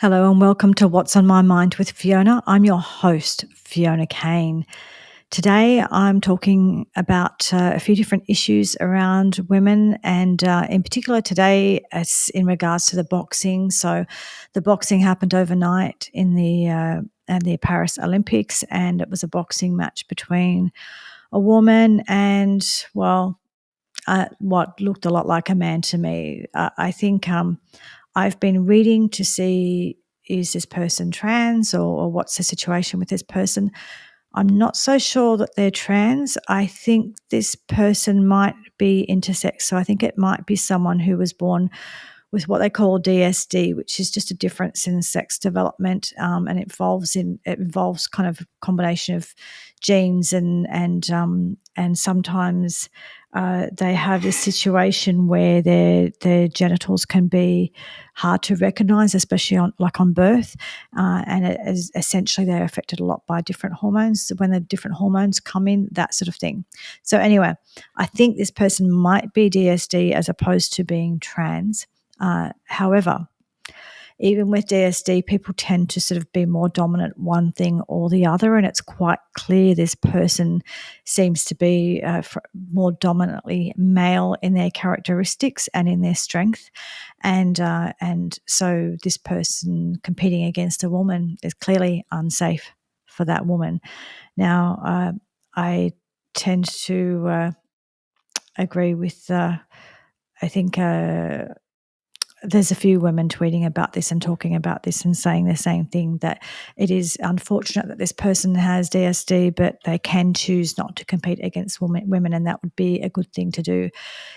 Hello and welcome to What's on My Mind with Fiona. I'm your host, Fiona Kane. Today I'm talking about a few different issues around women, and in particular today it's in regards to the boxing. So the boxing happened overnight in the Paris Olympics, and it was a boxing match between a woman and, what looked a lot like a man to me. I think I've been reading to see, is this person trans, or what's the situation with this person. I'm not so sure that they're trans. I think this person might be intersex. So I think it might be someone who was born with what they call DSD, which is just a difference in sex development, and it involves kind of a combination of genes and sometimes they have this situation where their genitals can be hard to recognise, especially on birth, and it is essentially they're affected a lot by different hormones when the different hormones come in, that sort of thing. So anyway, I think this person might be DSD as opposed to being trans. However, even with DSD, people tend to sort of be more dominant one thing or the other, and it's quite clear this person seems to be more dominantly male in their characteristics and in their strength, and so this person competing against a woman is clearly unsafe for that woman. Now, I tend to agree with. I think there's a few women tweeting about this and talking about this and saying the same thing, that it is unfortunate that this person has DSD, but they can choose not to compete against women, and that would be a good thing to do.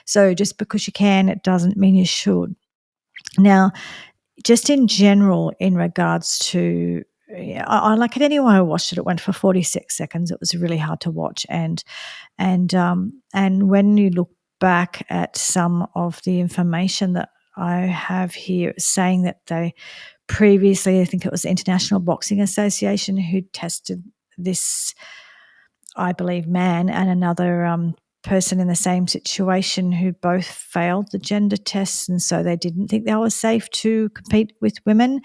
So just because you can, it doesn't mean you should. Now, just in general, in regards to, yeah, I like it anyway. I watched it. It went for 46 seconds. It was really hard to watch, and when you look back at some of the information that I have here, saying that they previously, I think it was the International Boxing Association who tested this, I believe, man and another person in the same situation who both failed the gender tests, and so they didn't think they were safe to compete with women.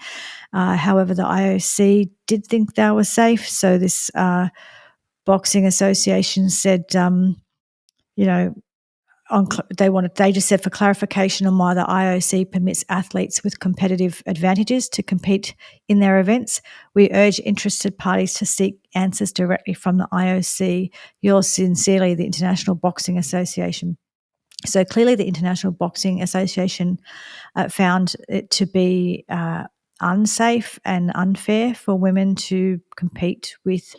However, the IOC did think they were safe, so this boxing association said, you know, they just said, for clarification on why the IOC permits athletes with competitive advantages to compete in their events, we urge interested parties to seek answers directly from the IOC. Yours sincerely, the International Boxing Association. So clearly, the International Boxing Association found it to be unsafe and unfair for women to compete with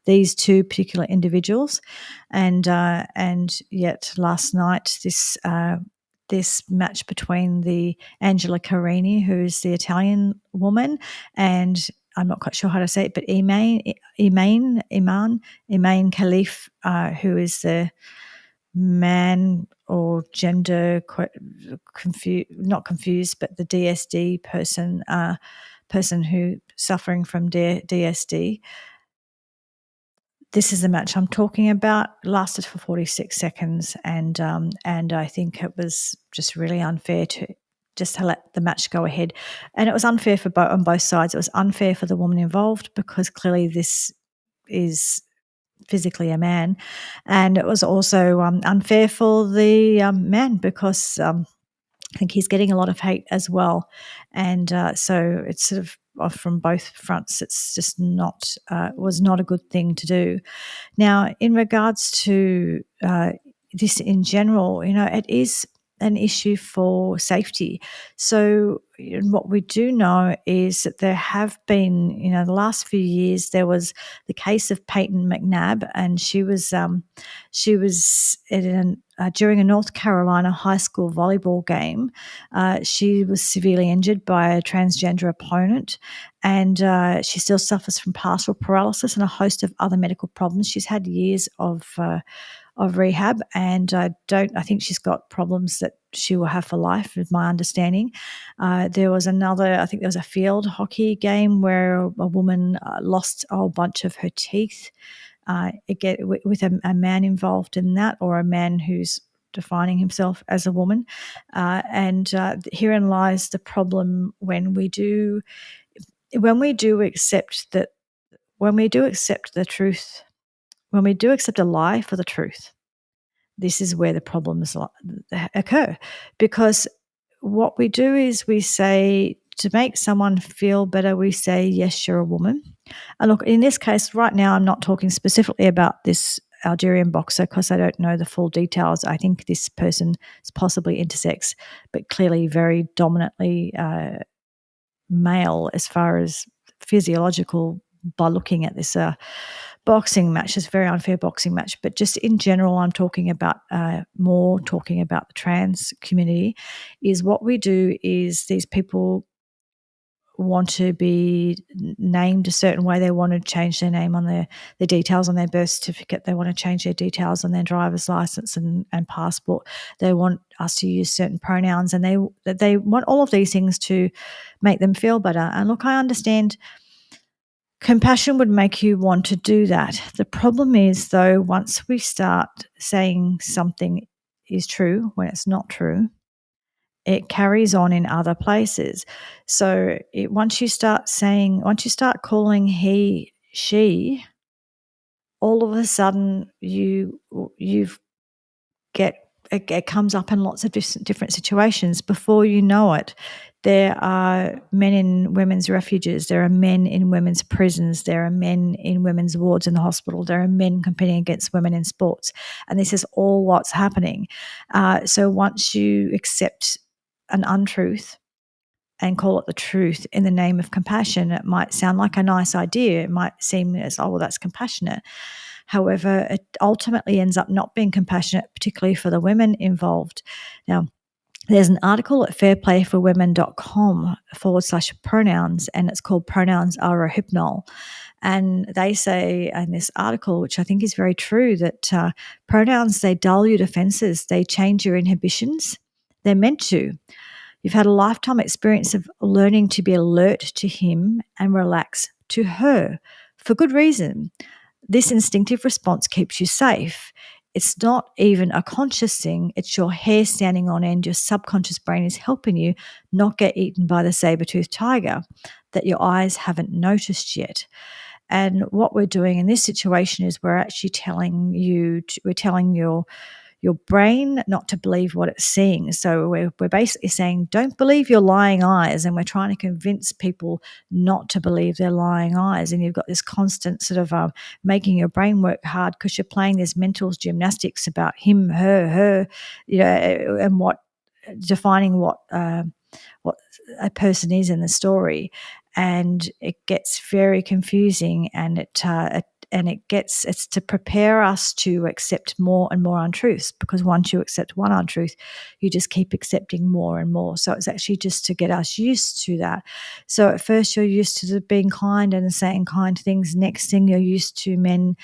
these two particular individuals, and yet last night this match between the Angela Carini, who's the Italian woman, and I'm not quite sure how to say it, but Iman Khalif, who is the man or gender not confused, but the DSD person who suffering from DSD. This is the match I'm talking about. Lasted for 46 seconds, and I think it was just really unfair to let the match go ahead, and it was unfair for on both sides. It was unfair for the woman involved because clearly this is physically a man, and it was also unfair for the man because I think he's getting a lot of hate as well, and so it's sort of from both fronts. It's just not was not a good thing to do. Now, in regards to this in general, it is an issue for safety. So, what we do know is that there have been, the last few years, there was the case of Peyton McNabb, and she was during a North Carolina high school volleyball game. She was severely injured by a transgender opponent, and she still suffers from partial paralysis and a host of other medical problems. She's had years of rehab, and I think she's got problems that she will have for life, is my understanding. There was I think there was a field hockey game where a woman lost a whole bunch of her teeth. Again, with a man involved in that, or a man who's defining himself as a woman. And herein lies the problem when we do accept that when we do accept the truth, when we do accept a lie for the truth, this is where the problems occur. Because what we do is we say, to make someone feel better, we say, yes, you're a woman. And look, in this case, right now, I'm not talking specifically about this Algerian boxer because I don't know the full details. I think this person is possibly intersex, but clearly very dominantly male as far as physiological by looking at this boxing match. It's a very unfair boxing match. But just in general, I'm talking about more talking about the trans community. Is what we do is these people want to be named a certain way. They want to change their name on their details on their birth certificate. They want to change their details on their driver's license and passport. They want us to use certain pronouns, and they want all of these things to make them feel better. And look, I understand compassion would make you want to do that. The problem is, though, once we start saying something is true when it's not true, it carries on in other places. So once you start calling he, she, all of a sudden you've get it comes up in lots of different situations. Before you know it, there are men in women's refuges, there are men in women's prisons, there are men in women's wards in the hospital, there are men competing against women in sports, and this is all what's happening. So once you accept an untruth and call it the truth in the name of compassion, it might sound like a nice idea. It might seem as, oh, well, that's compassionate. However, it ultimately ends up not being compassionate, particularly for the women involved. Now, there's an article at fairplayforwomen.com/pronouns, and it's called Pronouns Are a Hypnol. And they say in this article, which I think is very true, that pronouns, they dull your defenses, they change your inhibitions. They're meant to. You've had a lifetime experience of learning to be alert to him and relax to her for good reason. This instinctive response keeps you safe. It's not even a conscious thing. It's your hair standing on end. Your subconscious brain is helping you not get eaten by the saber-toothed tiger that your eyes haven't noticed yet. And what we're doing in this situation is we're actually telling your brain not to believe what it's seeing. So we're basically saying, don't believe your lying eyes, and we're trying to convince people not to believe their lying eyes. And you've got this constant sort of making your brain work hard because you're playing this mental gymnastics about him, her, and defining what a person is in the story. And it gets very confusing, and it's to prepare us to accept more and more untruths, because once you accept one untruth, you just keep accepting more and more. So it's actually just to get us used to that. So at first you're used to being kind and saying kind things. Next thing, you're used to men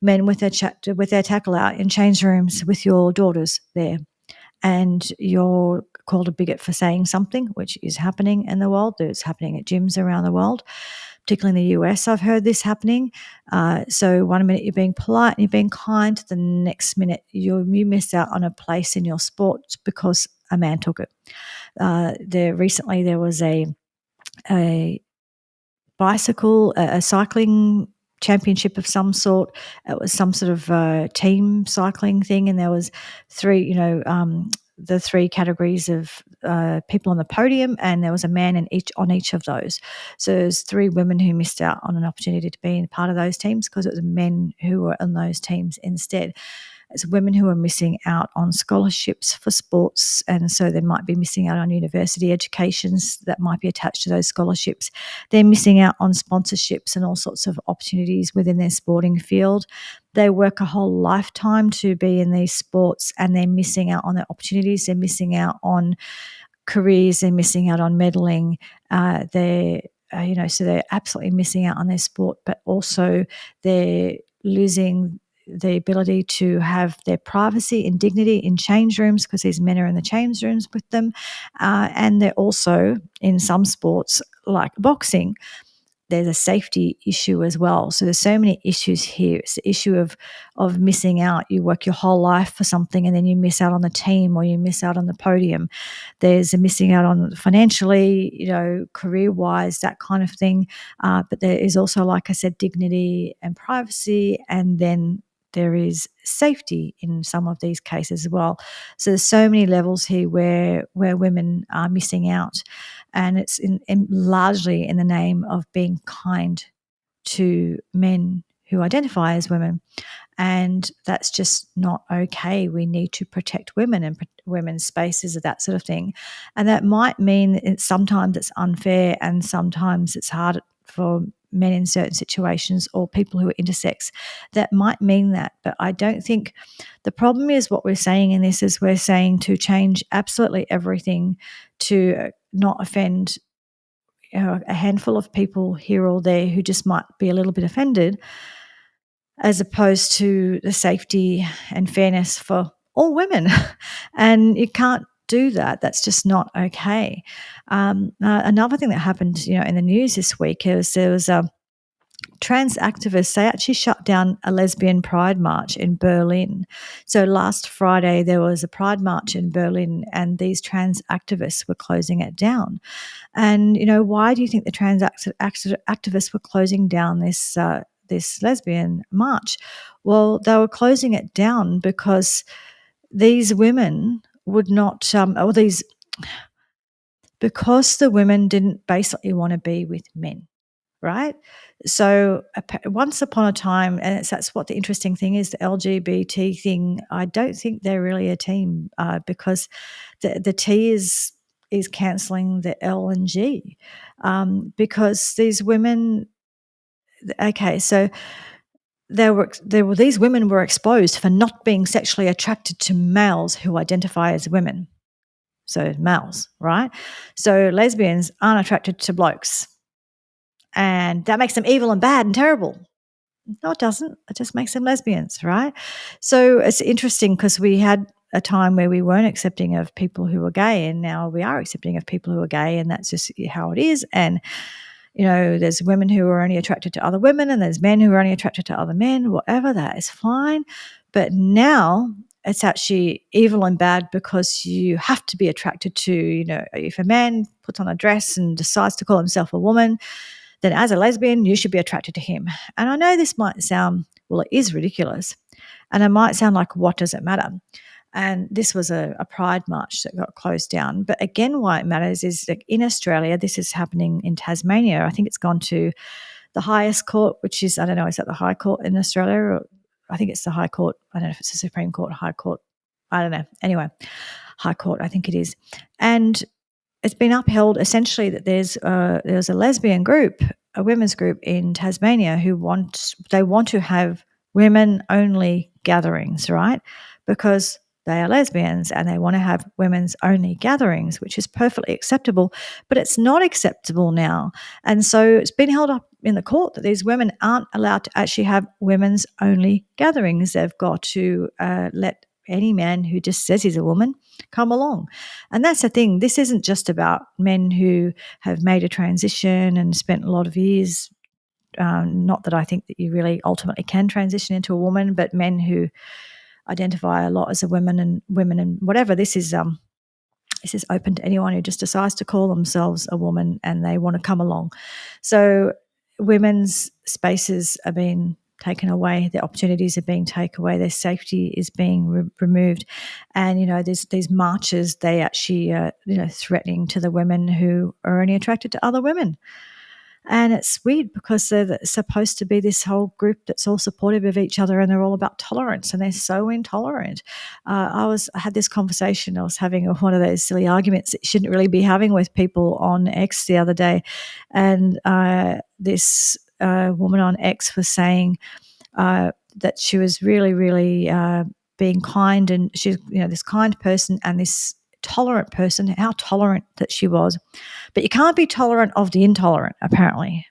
with their tackle out in change rooms with your daughters there, and you're called a bigot for saying something, which is happening in the world. It's happening at gyms around the world, particularly in the US. I've heard this happening. So one minute you're being polite and you're being kind, the next minute you miss out on a place in your sport because a man took it. Recently there was a cycling championship of some sort. It was some sort of team cycling thing, and there was the three categories of people on the podium, and there was a man on each of those. So there's three women who missed out on an opportunity to be part of those teams because it was men who were in those teams instead. It's women who are missing out on scholarships for sports, and so they might be missing out on university educations that might be attached to those scholarships. They're missing out on sponsorships and all sorts of opportunities within their sporting field. They work a whole lifetime to be in these sports, and they're missing out on their opportunities. They're missing out on careers. They're missing out on medaling. So they're absolutely missing out on their sport, but also they're losing the ability to have their privacy and dignity in change rooms because these men are in the change rooms with them. And they're also, in some sports like boxing, there's a safety issue as well. So there's so many issues here. It's the issue of missing out. You work your whole life for something and then you miss out on the team or you miss out on the podium. There's a missing out on financially, career-wise, that kind of thing. But there is also, like I said, dignity and privacy, and then there is safety in some of these cases as well. So there's so many levels here where women are missing out, and it's largely in the name of being kind to men who identify as women. And that's just not okay. We need to protect women and women's spaces, that sort of thing. And that might mean sometimes it's unfair and sometimes it's hard for men in certain situations or people who are intersex. That might mean that. But I don't think the problem is what we're saying in this is we're saying to change absolutely everything to not offend a handful of people here or there who just might be a little bit offended, as opposed to the safety and fairness for all women. And you can't do that. That's just not okay. Another thing that happened, in the news this week is there was trans activists. They actually shut down a lesbian pride march in Berlin. So last Friday there was a pride march in Berlin, and these trans activists were closing it down. And why do you think the trans activists were closing down this lesbian march? Well, they were closing it down because these women would not, because the women didn't basically want to be with men, right? So once upon a time, and that's what the interesting thing is, the LGBT thing, I don't think they're really a team because the T is cancelling the L and G because these women. Okay, so these women were exposed for not being sexually attracted to males who identify as women. So males, right? So lesbians aren't attracted to blokes. And that makes them evil and bad and terrible. No, it doesn't. It just makes them lesbians, right? So it's interesting because we had a time where we weren't accepting of people who were gay, and now we are accepting of people who are gay, and that's just how it is. And there's women who are only attracted to other women, and there's men who are only attracted to other men, whatever, that is fine. But now it's actually evil and bad because you have to be attracted to, if a man puts on a dress and decides to call himself a woman, then as a lesbian, you should be attracted to him. And I know this might sound, well, it is ridiculous. And it might sound like, what does it matter? And this was a pride march that got closed down. But again, why it matters is that in Australia, this is happening in Tasmania. I think it's gone to the highest court, which is, I don't know, is that the High Court in Australia? Or I think it's the High Court. I don't know if it's the Supreme Court, High Court. I don't know. Anyway, High Court, I think it is. And it's been upheld essentially that there's a lesbian group, a women's group in Tasmania who want to have women-only gatherings, right? Because they are lesbians and they want to have women's only gatherings, which is perfectly acceptable, but it's not acceptable now. And so it's been held up in the court that these women aren't allowed to actually have women's only gatherings. They've got to let any man who just says he's a woman come along. And that's the thing. This isn't just about men who have made a transition and spent a lot of years. Not that I think that you really ultimately can transition into a woman, but men who identify a lot as a women and whatever. This is open to anyone who just decides to call themselves a woman and they want to come along. So women's spaces are being taken away, their opportunities are being taken away, their safety is being removed. And, there's these marches, they actually are, threatening to the women who are only attracted to other women. And it's weird because they're supposed to be this whole group that's all supportive of each other and they're all about tolerance, and they're so intolerant. I had this conversation. I was having one of those silly arguments that you shouldn't really be having with people on X the other day. And this woman on X was saying that she was really, really being kind, and she's this kind person and this tolerant person, how tolerant that she was. But you can't be tolerant of the intolerant, apparently.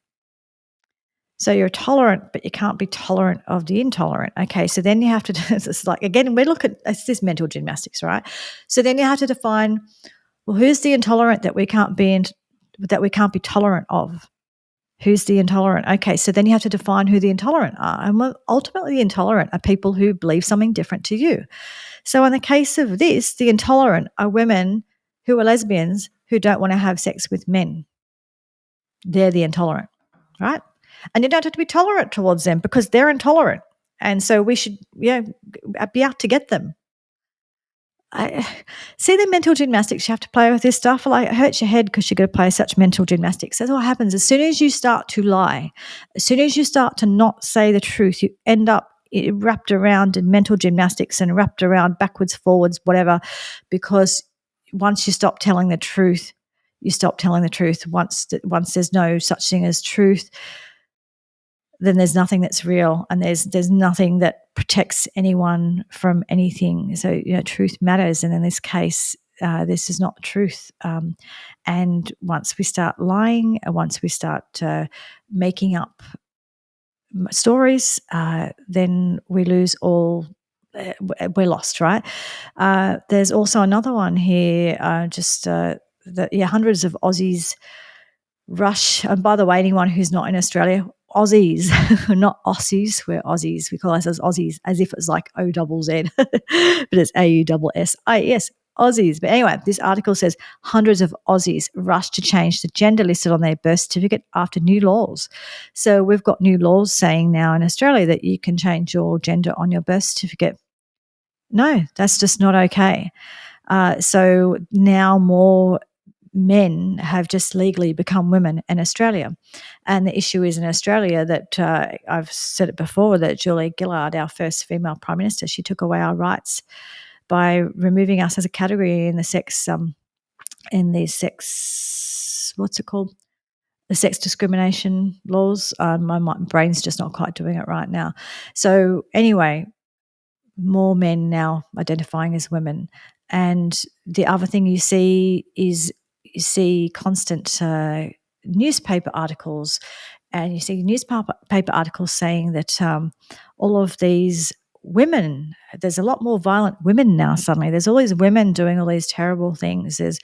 So you're tolerant, but you can't be tolerant of the intolerant. Okay, so then you have to, it's like, again, it's this mental gymnastics, right? So then you have to define, well, who's the intolerant that we can't be tolerant of? Who's the intolerant? Okay, so then you have to define who the intolerant are. And ultimately, the intolerant are people who believe something different to you. So in the case of this, the intolerant are women who are lesbians who don't want to have sex with men. They're the intolerant, right? And you don't have to be tolerant towards them because they're intolerant. And so we should be out to get them. I see the mental gymnastics you have to play with this stuff. Like, it hurts your head because you've got to play such mental gymnastics. That's what happens. As soon as you start to lie, as soon as you start to not say the truth, you end up wrapped around in mental gymnastics and wrapped around backwards, forwards, whatever, because once you stop telling the truth, you stop telling the truth. Once there's no such thing as truth, then there's nothing that's real, and there's nothing that protects anyone from anything. So, truth matters, and in this case, this is not truth. And once we start lying, once we start making up stories, then we lose all. We're lost, right? There's also another one here. Hundreds of Aussies rush. And by the way, anyone who's not in Australia, Aussies, not Aussies, we're Aussies. We call ourselves Aussies as if it's like O-double-Z, but it's A-U-S-S-I-E-S, Aussies. But anyway, this article says hundreds of Aussies rush to change the gender listed on their birth certificate after new laws. So we've got new laws saying now in Australia that you can change your gender on your birth certificate. No, that's just not okay. So now more men have just legally become women in Australia. And the issue is in Australia that I've said it before, that Julia Gillard, our first female Prime Minister, she took away our rights by removing us as a category in the sex, what's it called? The sex discrimination laws. My brain's just not quite doing it right now. So anyway, more men now identifying as women. And the other thing you see is constant newspaper articles, and you see newspaper articles saying that all of these women, there's a lot more violent women now suddenly. There's all these women doing all these terrible things. There's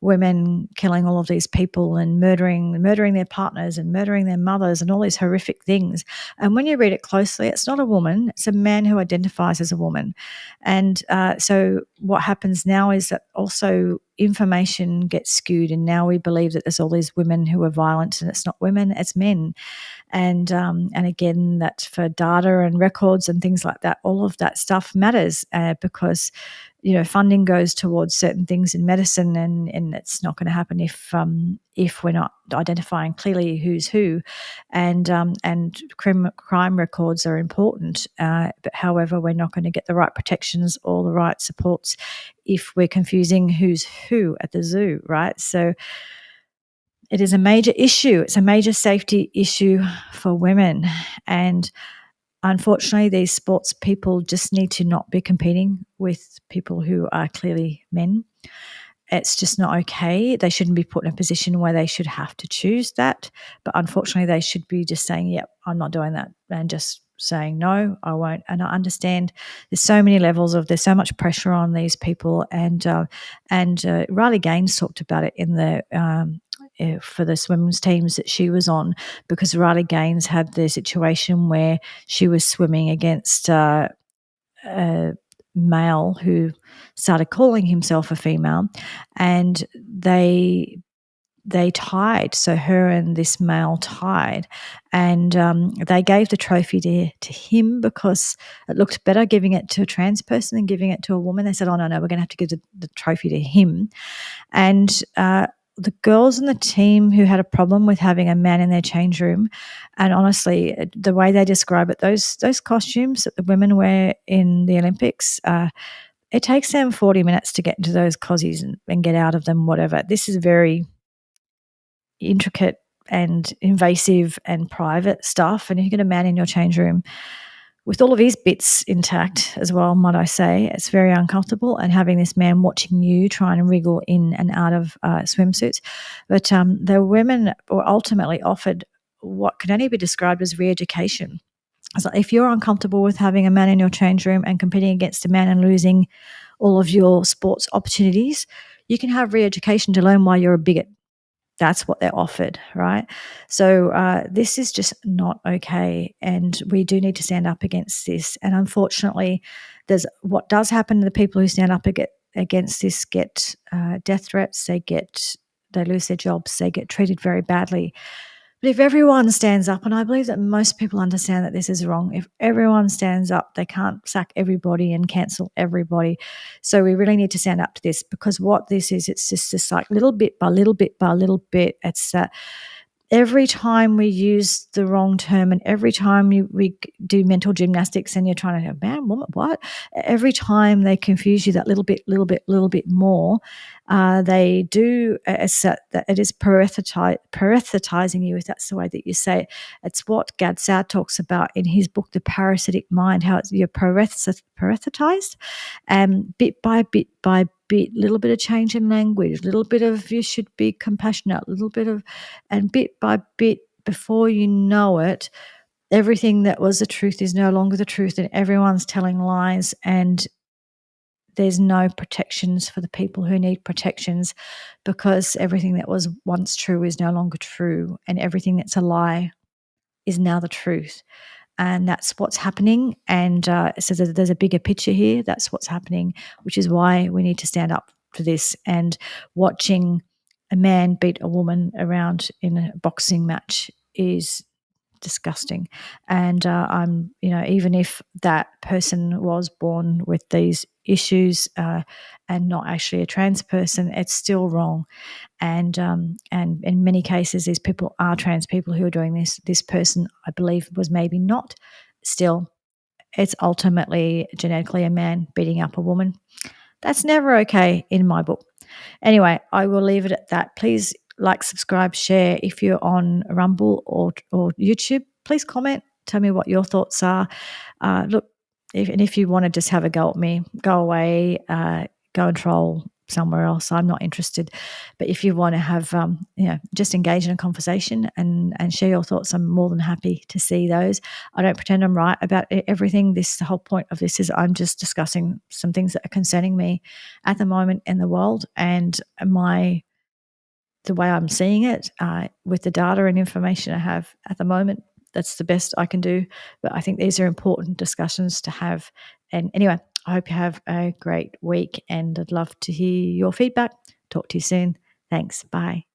women killing all of these people and murdering their partners and murdering their mothers and all these horrific things. And when you read it closely, it's not a woman, it's a man who identifies as a woman. And so what happens now is that also information gets skewed, and now we believe that there's all these women who are violent, and it's not women, it's men. And again, that for data and records and things like that, all of that stuff matters because funding goes towards certain things in medicine, and it's not going to happen if we're not identifying clearly who's who. And crime records are important, but however, we're not going to get the right protections or the right supports if we're confusing who's who at the zoo, right? So it is a major issue. It's a major safety issue for women. And unfortunately, these sports people just need to not be competing with people who are clearly men. It's just not okay. They shouldn't be put in a position where they should have to choose that. But unfortunately, they should be just saying, yep, I'm not doing that, and just saying, no, I won't. And I understand there's so many levels there's so much pressure on these people. And Riley Gaines talked about it in the for the swimmers teams that she was on, because Riley Gaines had the situation where she was swimming against a male who started calling himself a female, and they tied. So her and this male tied, and they gave the trophy to him because it looked better giving it to a trans person than giving it to a woman. They said, oh, no, we're going to have to give the trophy to him. And the girls in the team who had a problem with having a man in their change room, and honestly, the way they describe it, those costumes that the women wear in the Olympics, it takes them 40 minutes to get into those cozies and get out of them, whatever. This is very intricate and invasive and private stuff. And if you get a man in your change room with all of his bits intact as well, might I say, it's very uncomfortable. And having this man watching you trying to wriggle in and out of swimsuits. But the women were ultimately offered what can only be described as re-education. So if you're uncomfortable with having a man in your change room and competing against a man and losing all of your sports opportunities, you can have re-education to learn why you're a bigot. That's what they're offered, right? So this is just not okay, and we do need to stand up against this. And unfortunately, there's what does happen to the people who stand up against this get death threats. They lose their jobs. They get treated very badly. But if everyone stands up, and I believe that most people understand that this is wrong, if everyone stands up, they can't sack everybody and cancel everybody. So we really need to stand up to this, because what this is, it's just this like little bit by little bit by little bit. It's that every time we use the wrong term, and every time we do mental gymnastics and you're trying to go, man, woman, what? Every time they confuse you that little bit more, they do. That it is parasitizing you, if that's the way that you say it. It's what Gadsad talks about in his book, The Parasitic Mind, how you're parasitized, and bit by bit, little bit of change in language, little bit of you should be compassionate, little bit of, and bit by bit, before you know it, everything that was the truth is no longer the truth, and everyone's telling lies, and there's no protections for the people who need protections, because everything that was once true is no longer true, and everything that's a lie is now the truth. And that's what's happening. And so there's a bigger picture here. That's what's happening, which is why we need to stand up for this. And watching a man beat a woman around in a boxing match is disgusting. And even if that person was born with these issues and not actually a trans person, it's still wrong. And in many cases, these people are trans people who are doing this. This person, I believe, was maybe not. Still, it's ultimately genetically a man beating up a woman. That's never okay in my book. Anyway, I will leave it at that. Please like, subscribe, share. If you're on Rumble or YouTube, please comment. Tell me what your thoughts are. Look, if you want to just have a go at me, go away, go and troll somewhere else. I'm not interested. But if you want to have, just engage in a conversation and share your thoughts, I'm more than happy to see those. I don't pretend I'm right about everything. The whole point of this is I'm just discussing some things that are concerning me at the moment in the world, and the way I'm seeing it with the data and information I have at the moment. That's the best I can do. But I think these are important discussions to have. And anyway, I hope you have a great week, and I'd love to hear your feedback. Talk to you soon. Thanks. Bye.